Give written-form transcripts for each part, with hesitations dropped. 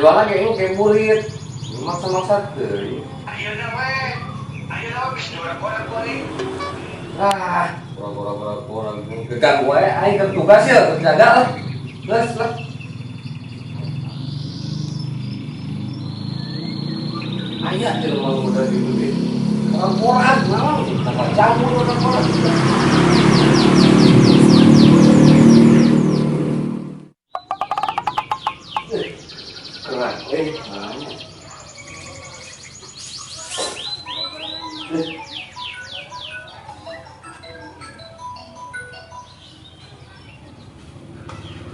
jualan kayak murid maksa-maksa tuh. Ayeuna we. Ayeuna we geus dora-dora kuring. Kurang gegang gue aing keur tugas ya keur jaga lah. Geus lah. Aya teh mau udah dibuat. Orang naon kata campur orang. Keras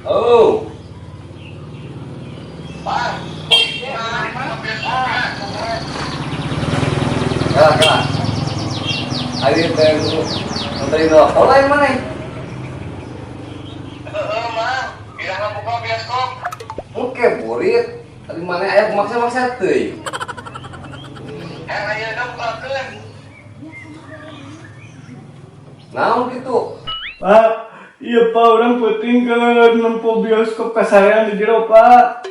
Oh. Pak. Kak. Ayo teh nganterin doa. Kalau yang mana? Heeh, Mang. Irang buka bioskop. Oke, burit. Tadi mana aya maksa-maksa teuy. Ayeuna bukakeun. Naon gitu? Pak, iya Pak, orang penting ke nempo bioskop kasarean di jero Pak.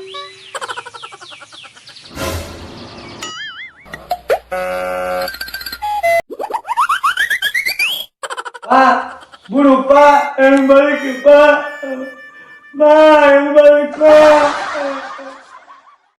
Pak, buru Pak, yang balik ya Pak. Pak, yang balik Pak.